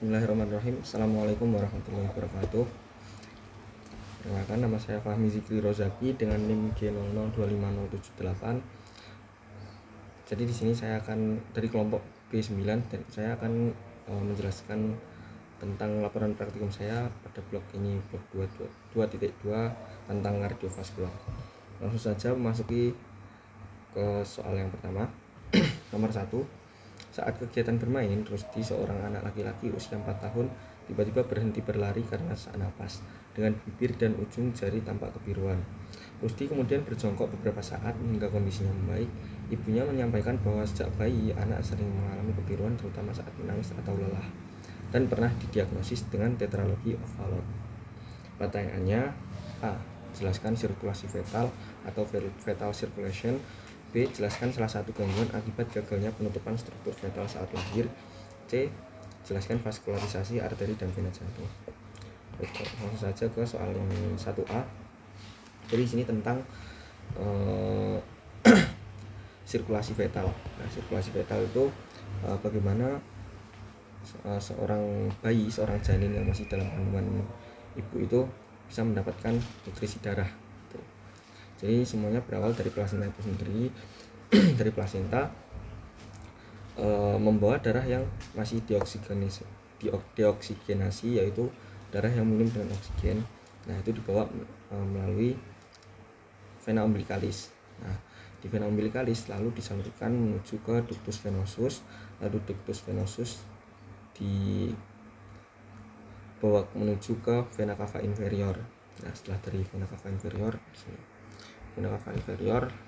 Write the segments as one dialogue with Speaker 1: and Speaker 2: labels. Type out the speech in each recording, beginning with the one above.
Speaker 1: Bismillahirrahmanirrahim. Assalamualaikum warahmatullahi wabarakatuh. Perkenalkan, nama saya Fahmi Zikri Rozaki dengan NIM G002578. Jadi di sini saya akan dari kelompok B9 dan saya akan menjelaskan tentang laporan praktikum saya pada blog ini, blog 2.2 tentang kardiovaskular. Langsung saja memasuki ke soal yang pertama. Nomor 1. Saat kegiatan bermain, Rusdi, seorang anak laki-laki usia 4 tahun, tiba-tiba berhenti berlari karena sesak napas. Dengan bibir dan ujung jari tampak kebiruan. Rusdi kemudian berjongkok beberapa saat hingga kondisinya membaik. Ibunya menyampaikan bahwa sejak bayi, anak sering mengalami kebiruan terutama saat menangis atau lelah, dan pernah didiagnosis dengan tetralogi of Fallot. Pertanyaannya, A. Jelaskan sirkulasi fetal atau fetal circulation. B. Jelaskan salah satu gangguan akibat gagalnya penutupan struktur fetal saat lahir. C. Jelaskan vaskularisasi arteri dan vena jantung. Langsung saja ke soal yang 1A. Jadi sini tentang sirkulasi fetal. Nah, sirkulasi fetal itu bagaimana seorang bayi, seorang janin yang masih dalam kandungan ibu itu bisa mendapatkan nutrisi darah. Jadi semuanya berawal dari plasenta itu sendiri. Dari plasenta membawa darah yang masih deoksigenasi, yaitu darah yang minim dengan oksigen. Nah, itu dibawa melalui vena umbilicalis. Nah, di vena umbilicalis lalu disalurkan menuju ke ductus venosus, lalu ductus venosus dibawa menuju ke vena cava inferior. Nah, setelah dari vena cava inferior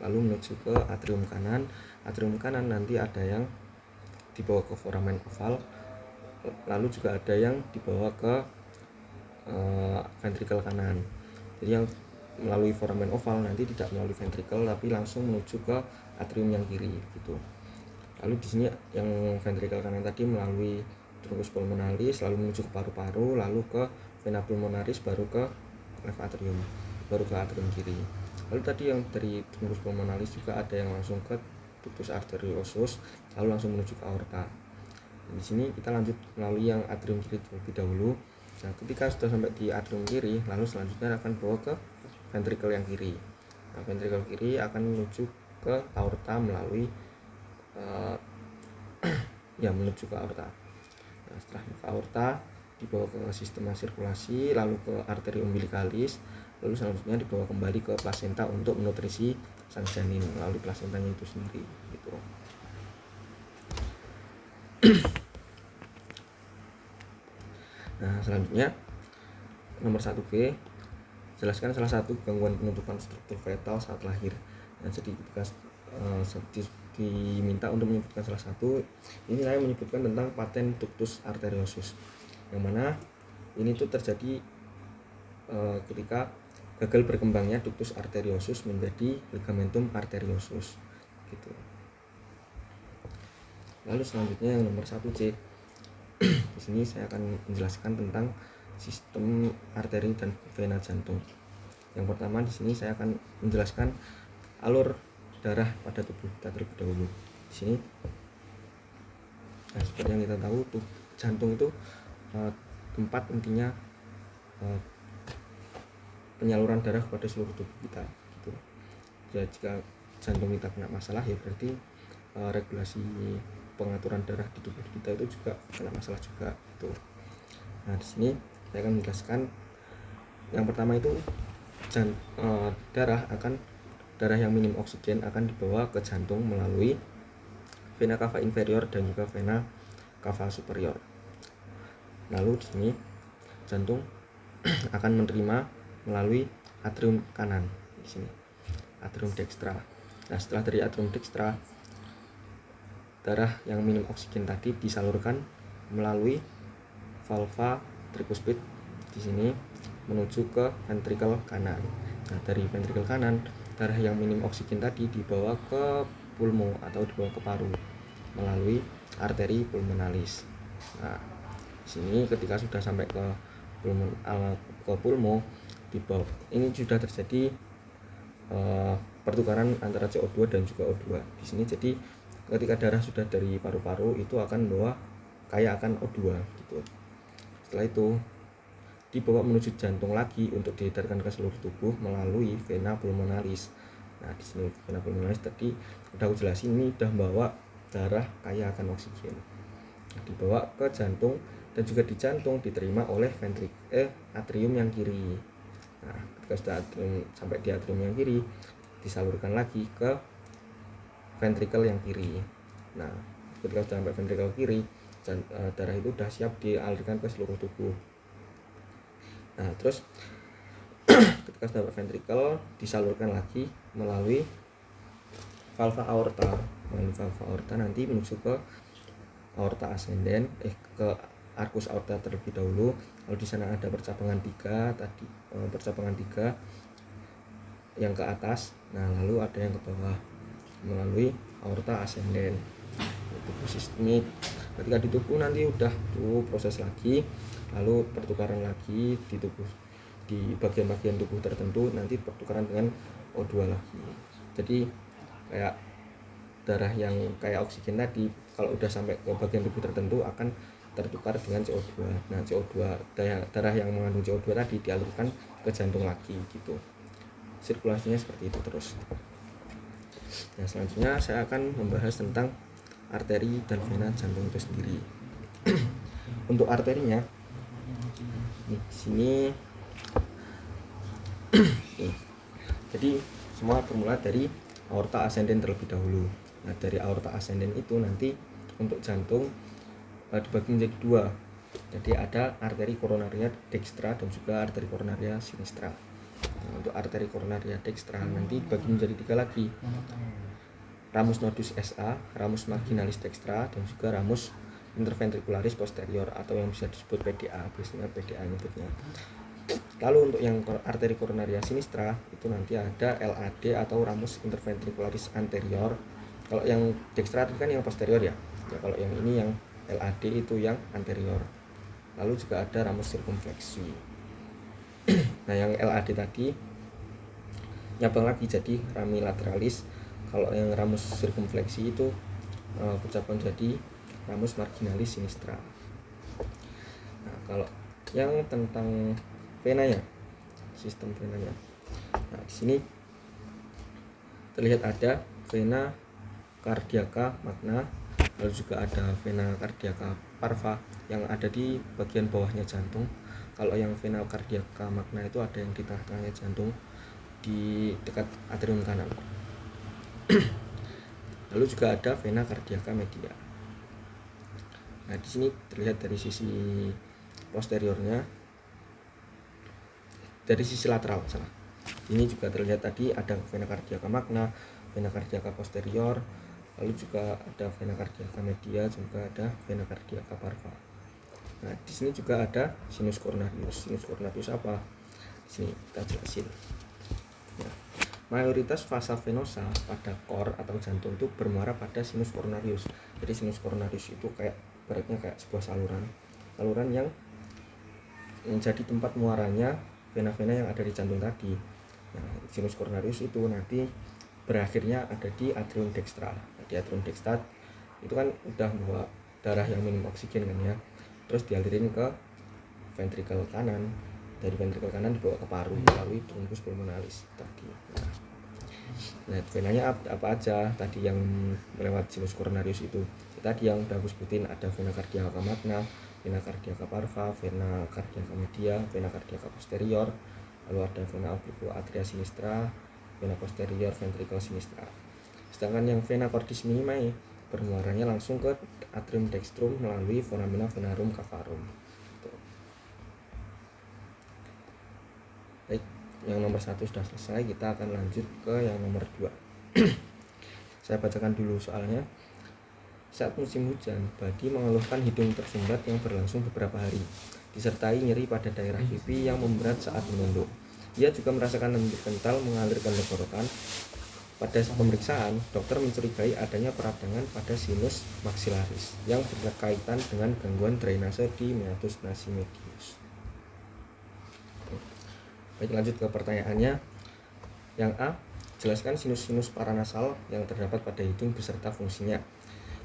Speaker 1: lalu menuju ke atrium kanan. Atrium kanan nanti ada yang dibawa ke foramen oval, lalu juga ada yang dibawa ke ventrikel kanan. Jadi yang melalui foramen oval nanti tidak melalui ventrikel tapi langsung menuju ke atrium yang kiri gitu. Lalu di sini yang ventrikel kanan tadi melalui truncus pulmonalis lalu menuju ke paru-paru, lalu ke vena pulmonaris, baru ke left atrium, baru ke atrium kiri. Lalu tadi yang dari truncus pulmonalis juga ada yang langsung ke ductus arteriosus lalu langsung menuju ke aorta. Di sini kita lanjut melalui yang atrium kiri terlebih dahulu. Nah, ketika sudah sampai di atrium kiri, lalu selanjutnya akan bawa ke ventrikel yang kiri. Nah, ventrikel kiri akan menuju ke aorta melalui menuju ke aorta. Nah, setelah ke aorta dibawa ke sistema sirkulasi, lalu ke arteri umbilicalis, lalu selanjutnya dibawa kembali ke plasenta untuk menutrisi sang janin melalui plasentanya itu sendiri gitu. Nah, selanjutnya nomor 1B, jelaskan salah satu gangguan penutupan struktur fetal saat lahir. Nah, jadi ketika diminta untuk menyebutkan salah satu, ini saya menyebutkan tentang paten ductus arteriosus, yang mana ini tuh terjadi ketika gagal berkembangnya ductus arteriosus menjadi ligamentum arteriosus gitu. Lalu selanjutnya yang nomor 1C. Di sini saya akan menjelaskan tentang sistem arteri dan vena jantung. Yang pertama di sini saya akan menjelaskan alur darah pada tubuh kita terlebih dahulu. Di sini, nah, seperti yang kita tahu, tuh jantung itu tempat intinya penyaluran darah kepada seluruh tubuh kita gitu. Ya, jika jantung kita kena masalah, ya berarti regulasi pengaturan darah di tubuh kita itu juga kena masalah juga gitu. Nah, di sini saya akan menjelaskan yang pertama itu darah yang minim oksigen akan dibawa ke jantung melalui vena cava inferior dan juga vena cava superior. Lalu di sini jantung akan menerima melalui atrium kanan, di sini atrium dextra. Nah, setelah dari atrium dextra, darah yang minim oksigen tadi disalurkan melalui valva tricuspid di sini menuju ke ventrikel kanan. Nah, dari ventrikel kanan, darah yang minim oksigen tadi dibawa ke pulmo atau dibawa ke paru melalui arteri pulmonalis. Nah, di sini ketika sudah sampai ke pulmo, ini sudah terjadi pertukaran antara CO2 dan juga O2 di sini. Jadi ketika darah sudah dari paru-paru itu akan kaya akan O2 gitu. Setelah itu dibawa menuju jantung lagi untuk diedarkan ke seluruh tubuh melalui vena pulmonalis. Nah, di sini vena pulmonalis tadi udah aku jelasin, ini udah bawa darah kaya akan oksigen. Dibawa ke jantung dan juga di jantung diterima oleh atrium yang kiri. Nah, ketika sudah sampai di atrium yang kiri, disalurkan lagi ke ventrikel yang kiri. Nah, ketika sudah sampai ventrikel kiri, darah itu sudah siap dialirkan ke seluruh tubuh. Nah, terus ketika sudah sampai ventrikel, disalurkan lagi melalui valva aorta. Melalui valva aorta nanti menuju ke aorta ascendens, ke arcus aorta terlebih dahulu. Lalu di sana ada percabangan 3 tadi, percabangan 3 yang ke atas. Nah, lalu ada yang ke bawah melalui aorta ascendens. Itu posisi ini ketika di tubuh nanti udah tuh proses lagi, lalu pertukaran lagi di tubuh, di bagian-bagian tubuh tertentu nanti pertukaran dengan O2 lagi. Jadi kayak darah yang kayak oksigen tadi, kalau udah sampai ke bagian tubuh tertentu akan tertukar dengan CO2. Nah, CO2 darah yang mengandung CO2 tadi dialirkan ke jantung lagi gitu. Sirkulasinya seperti itu terus. Nah, selanjutnya saya akan membahas tentang arteri dan vena jantung itu sendiri. Untuk arterinya, di sini, jadi semua bermula dari aorta ascendens terlebih dahulu. Nah, dari aorta ascendens itu nanti untuk jantung dibagi menjadi 2. Jadi ada arteri koronaria dextra dan juga arteri koronaria sinistra. Nah, untuk arteri koronaria dextra nanti dibagi menjadi 3 lagi. Ramus nodus SA, ramus marginalis dextra, dan juga ramus interventricularis posterior atau yang bisa disebut PDA, biasanya PDA nyebutnya. Lalu untuk yang arteri koronaria sinistra itu nanti ada LAD atau ramus interventricularis anterior. Kalau yang dextra itu kan yang posterior ya. Kalau yang ini yang LAD itu yang anterior. Lalu juga ada ramus sirkumfleksi. Nah, yang LAD tadi nyabang lagi jadi rami lateralis. Kalau yang ramus sirkumfleksi itu bercabang jadi ramus marginalis sinistra. Nah, kalau yang tentang venanya, sistem venanya. Nah, di sini terlihat ada vena cardiaca magna, lalu juga ada vena cardiaca parva yang ada di bagian bawahnya jantung. Kalau yang vena cardiaca magna itu ada yang di tengah-tengahnya jantung di dekat atrium kanan. Lalu juga ada vena cardiaca media. Nah, di sini terlihat dari sisi posteriornya, dari sisi lateral salah. Ini juga terlihat tadi ada vena cardiaca magna, vena cardiaca posterior, lalu juga ada vena cardiaca media, juga ada vena cardiaca parva. Nah, di sini juga ada sinus coronarius. Sinus coronarius apa? Di sini kita jelasin. Ya. Mayoritas vasa venosa pada kor atau jantung itu bermuara pada sinus coronarius. Jadi sinus coronarius itu kayak beratnya kayak sebuah saluran yang menjadi tempat muaranya vena-vena yang ada di jantung tadi. Nah, sinus coronarius itu nanti berakhirnya ada di atrium dextra. Nah, di atrium dextra itu kan udah bawa darah yang minum oksigen kan ya, terus dialirin ke ventrikel kanan, dari ventrikel kanan dibawa ke paru melalui truncus pulmonalis tadi. Nah, venanya apa aja tadi yang melewat sinus coronarius itu? Tadi yang udah aku sebutin ada vena cardiaca magna, vena cardiaca parva, vena cardiaca media, vena cardiaca posterior, lalu ada vena obliqua atria sinistra, vena posterior ventricle sinistra. Sedangkan yang vena cordis minimi bermuaranya langsung ke atrium dextrum melalui foramina venarum cavarum. Baik, yang nomor 1 sudah selesai, kita akan lanjut ke yang nomor 2. Saya bacakan dulu soalnya. Saat musim hujan, Badi mengeluhkan hidung tersumbat yang berlangsung beberapa hari, disertai nyeri pada daerah pipi yang memberat saat menunduk. Ia juga merasakan lendir kental mengalir ke tenggorokan. Pada pemeriksaan, dokter mencurigai adanya peradangan pada sinus maxillaris yang berkaitan dengan gangguan drainase di meatus nasi medius. Baik, lanjut ke pertanyaannya. Yang A, jelaskan sinus-sinus paranasal yang terdapat pada hidung beserta fungsinya.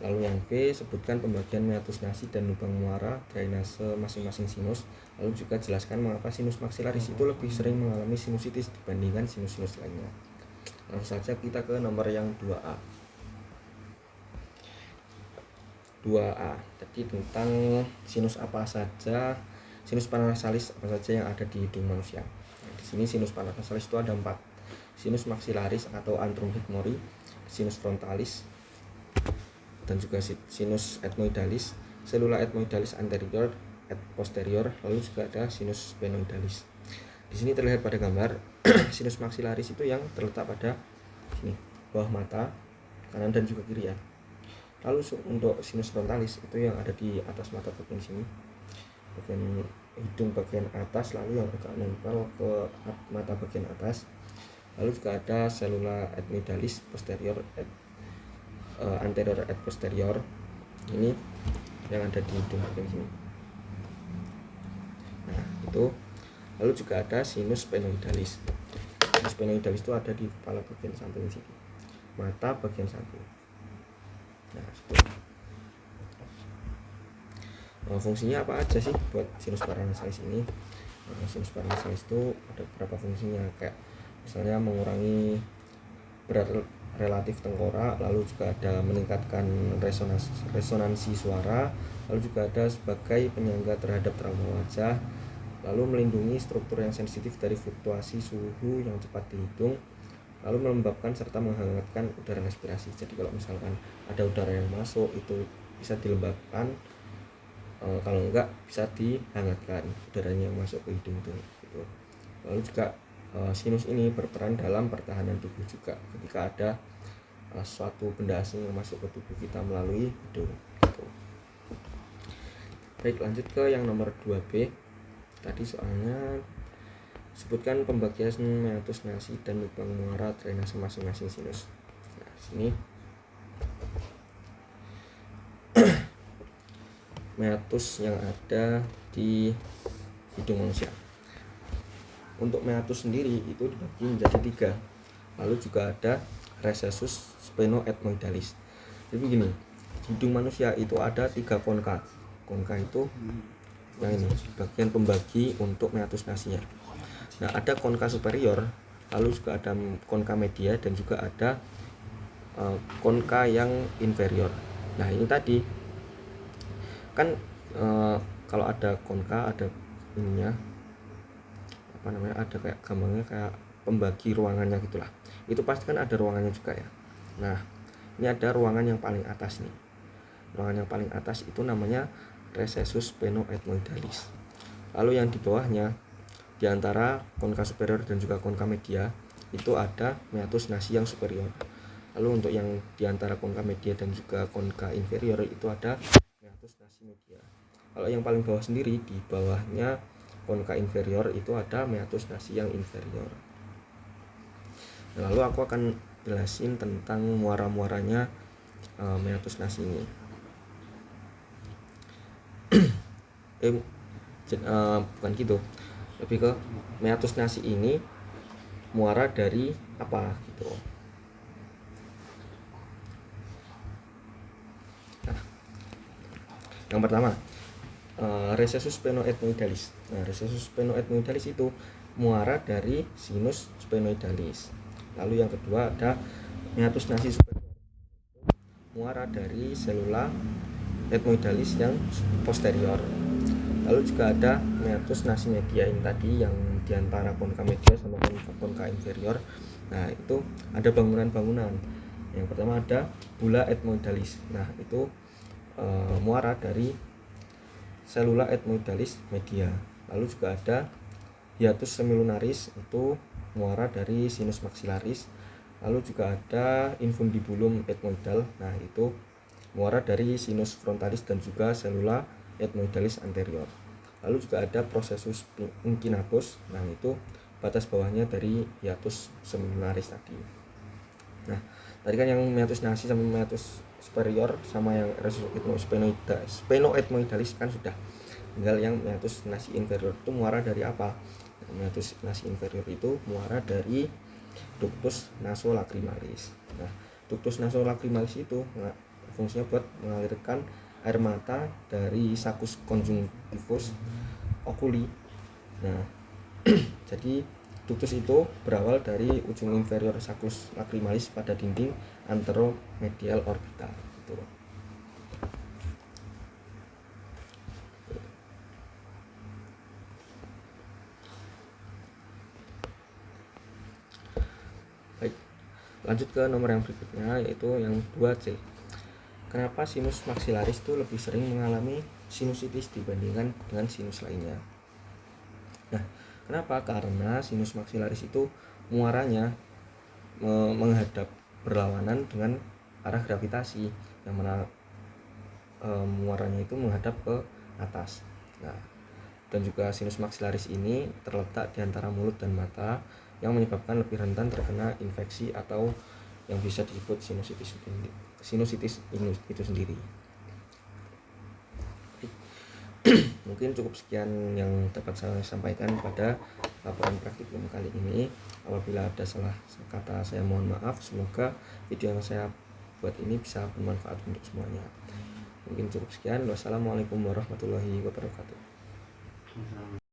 Speaker 1: Lalu yang B, sebutkan pembagian meatus nasi dan lubang muara drainase masing-masing sinus. Lalu juga jelaskan mengapa sinus maksilaris itu lebih sering mengalami sinusitis dibandingkan sinus-sinus lainnya. Langsung saja kita ke nomor yang 2A. 2A, jadi tentang sinus apa saja, sinus paranasalis apa saja yang ada di hidung manusia. Nah, di sini sinus paranasalis itu ada 4. Sinus maksilaris atau antrum hikmori, sinus frontalis, dan juga sinus ethmoidalis, selula ethmoidalis anterior, posterior, lalu juga ada sinus sphenoidalis. Di sini terlihat pada gambar sinus maksilaris itu yang terletak pada sini, bawah mata kanan dan juga kiri ya. Lalu untuk sinus frontalis itu yang ada di atas mata bagian sini, bagian hidung bagian atas, lalu yang agak nempel ke mata bagian atas. Lalu juga ada selula ethmoidalis posterior, anterior et posterior, ini yang ada di hidung bagian sini. Nah itu, lalu juga ada sinus sphenoidalis. Sinus sphenoidalis itu ada di kepala bagian samping sini, mata bagian samping. Nah itu. Fungsinya apa aja sih buat sinus paranasalis ini? Sinus paranasalis itu ada beberapa fungsinya, kayak misalnya mengurangi berat relatif tengkorak, lalu juga ada meningkatkan resonansi suara, lalu juga ada sebagai penyangga terhadap trauma wajah, lalu melindungi struktur yang sensitif dari fluktuasi suhu yang cepat di hidung, lalu melembabkan serta menghangatkan udara respirasi. Jadi kalau misalkan ada udara yang masuk itu bisa dilembabkan, kalau enggak bisa dihangatkan udaranya yang masuk ke hidung itu gitu. Lalu juga sinus ini berperan dalam pertahanan tubuh juga ketika ada suatu benda asing yang masuk ke tubuh kita melalui hidung gitu. Baik, lanjut ke yang nomor 2B. Tadi soalnya sebutkan pembagian meatus nasi dan lubang muara drainase masing-masing sinus. Nah, sini meatus yang ada di hidung manusia. Untuk meatus sendiri itu dibagi menjadi 3. Lalu juga ada recessus sphenoethmoidalis. Jadi begini, hidung manusia itu ada 3 konka. Konka itu yang ini, bagian pembagi untuk meatus nasinya. Nah, ada konka superior, lalu juga ada konka media, dan juga ada konka yang inferior. Nah, ini tadi kan kalau ada konka, ada ininya, ada kayak gambarnya kayak pembagi ruangannya gitulah. Itu pasti kan ada ruangannya juga ya. Nah, ini ada ruangan yang paling atas nih. Ruangan yang paling atas itu namanya recessus sphenoethmoidalis. Lalu yang di bawahnya, di antara konka superior dan juga konka media, itu ada meatus nasi yang superior. Lalu untuk yang di antara konka media dan juga konka inferior itu ada meatus nasi media. Kalau yang paling bawah sendiri, di bawahnya konka inferior itu ada meatus nasi yang inferior. Nah, lalu aku akan jelasin tentang muara-muaranya meatus nasi ini. Bukan gitu, lebih ke meatus nasi ini muara dari apa gitu. Nah, yang pertama recessus sphenoethmoidalis. Nah, recessus sphenoethmoidalis itu muara dari sinus sphenoidalis. Lalu yang kedua ada meatus nasi superior, muara dari selula ethmoidalis yang posterior. Lalu juga ada meatus nasi media ini tadi yang diantara konka media sama konka inferior. Nah, itu ada bangunan-bangunan. Yang pertama ada bula ethmoidalis. Nah, itu muara dari selula ethmoidalis media. Lalu juga ada hiatus semilunaris, itu muara dari sinus maxillaris. Lalu juga ada infundibulum ethmoidal. Nah, itu muara dari sinus frontalis dan juga selula ethmoidalis anterior. Lalu juga ada processus incinatus. Nah, itu batas bawahnya dari hiatus semilunaris tadi. Nah, tadi kan yang meatus nasi sama meatus superior sama yang sphenoethmoidalis kan sudah. Tinggal yang meatus nasi inferior itu muara dari apa? Meatus nasi inferior itu muara dari ductus nasolacrimalis. Nah, ductus nasolacrimalis itu fungsinya buat mengalirkan air mata dari saccus conjunctivus oculi. Nah, jadi ductus itu berawal dari ujung inferior saccus lacrimalis pada dinding anteromedial orbital. Gitu. Baik, lanjut ke nomor yang berikutnya, yaitu yang 2C. Kenapa sinus maxillaris itu lebih sering mengalami sinusitis dibandingkan dengan sinus lainnya? Nah, kenapa? Karena sinus maxillaris itu muaranya menghadap berlawanan dengan arah gravitasi, yang mana muaranya itu menghadap ke atas. Nah, dan juga sinus maxillaris ini terletak di antara mulut dan mata, yang menyebabkan lebih rentan terkena infeksi atau yang bisa disebut sinusitis itu sendiri. Mungkin cukup sekian yang dapat saya sampaikan pada laporan praktikum kali ini. Apabila ada salah kata, saya mohon maaf. Semoga video yang saya buat ini bisa bermanfaat untuk semuanya. Mungkin cukup sekian. Wassalamualaikum warahmatullahi wabarakatuh.